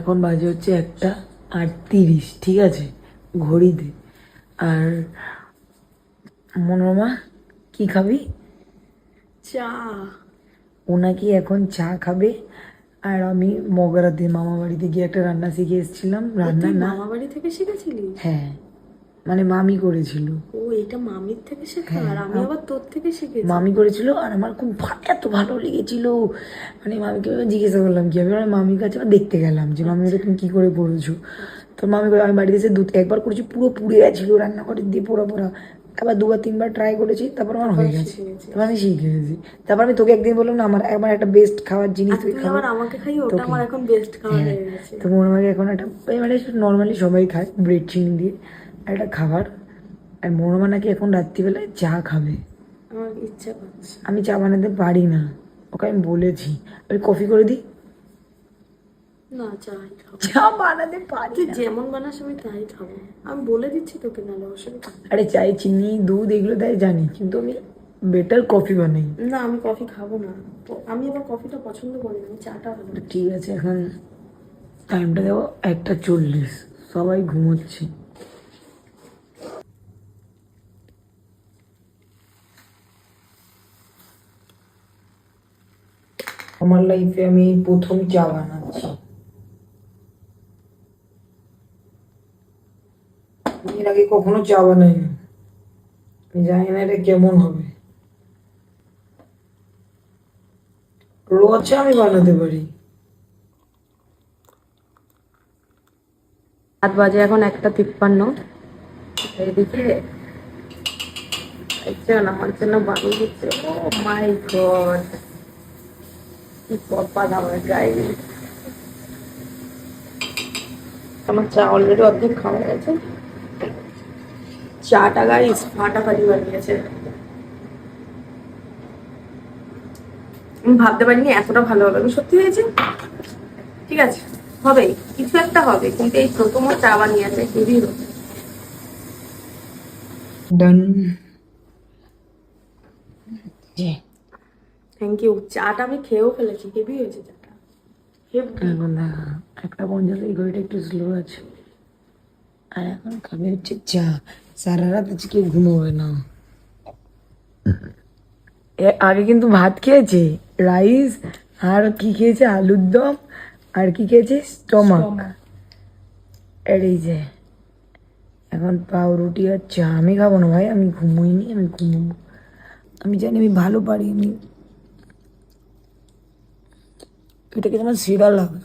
এখন বাজে হচ্ছে 1:38, ঠিক আছে, ঘড়িতে। আর মনোরমা কি খাবি? চা। ও নাকি এখন চা খাবে। আর আমি মগরাতে মামা বাড়িতে গিয়ে একটা রান্না শিখে এসেছিলাম। রান্না না, মামা বাড়ি থেকে শিখেছিলি? হ্যাঁ, মানে মামি করেছিল। ও, এটা মামির থেকে শেখা। আর আমি আবার তোর থেকে শিখেছি। মামি করেছিল আর আমার খুব এত ভালো লেগেছিল। মানে মামিকে জিজ্ঞাসা করলাম কি হবে, মামির কাছে দেখতে গেলাম যে মামি ওটা তুমি কি করে করেছো। তো মামি আমি বাড়িতে এসে একবার করেছি, পুরো পুড়ে গেছিল রান্নাঘরের দিয়ে পোড়া পোড়া। আবার 2-3 বার ট্রাই করেছি, তারপর আমার হয়ে গেছে। তারপর আমি শিখে গেছি। তারপর আমি তোকে একদিন বললাম না, আমার একটা বেস্ট খাওয়ার জিনিস তুই খাবি। আমাকে খাই, ওটা আমার এখন বেস্ট খাওয়া হয়ে গেছে। তো মনে হয় এখন একটা, মানে নর্মালি সবাই খায় ব্রেড চিনি দিয়ে একটা খাবার। আর মনোরমা নাকি এখন রাত্রিবেলায় চা খাবে। আমার ইচ্ছা করছে। আমি চা বানাতে পারি না, ওকে আমি বলেছি। আমি কফি করে দিই। না, চাই খাবো। চা বানাতে পারি তুই না। যেমন বানাস আমি তাই খাবো। আমি বলে দিচ্ছি তোকে, নাহলে অসুবিধা। আরে চাই চিনি দুধ এগুলো দেয় জানি, কিন্তু আমি বেটার কফি বানাই। না, আমি কফি খাবো না। আমি আবার কফিটা পছন্দ করি না, আমি চাটা ভালো। ঠিক আছে, এখন টাইমটা দেবো 1:40, সবাই ঘুমোচ্ছে। আমার লাইফে আমি প্রথম চা বানাচ্ছি। এর আগে কখনো চা বানাইনি, আমি জানি না এটা কেমন হবে। রোজ চা আমি বানাতে পারি। 7 বাজে এখন 1:53। এদিকে আমার জন্য বানিয়ে দিচ্ছে। ও মাই গড, কি কপাল আমার গায়ে। আমার চা অলরেডি অর্ধেক খাওয়া গেছে। চাটা গাইস ফাটাফাটি বানিয়েছে। আমি ভাবতে পারিনি এতটা ভালো হবে। সত্যি হয়েছে, ঠিক আছে, হবে কিছু একটা হবে, কিন্তু এই প্রথম চা বানিয়েছে, হেভি হবে। ডান। Thank you. চাটা আমি খেয়েও ফেলেছি, হেভি হয়েছে চাটা। এখন দেখা 1:50, এই ঘড়িটা একটু স্লো আছে। আর এখন খাবে হচ্ছে চা। সারা রাত আজকে ঘুমোবে না। আগে কিন্তু ভাত খেয়েছে, রাইস, আর কি খেয়েছে, আলুর দম, আর কি খেয়েছে, স্টমাক। আর এই যে এখন পাউরুটি আর চা। আমি খাবো না ভাই, আমি ঘুমোইনি, আমি ঘুমোবো। আমি জানি আমি ভালো পারি, আমি এটাকে আমার সেরা লাগে।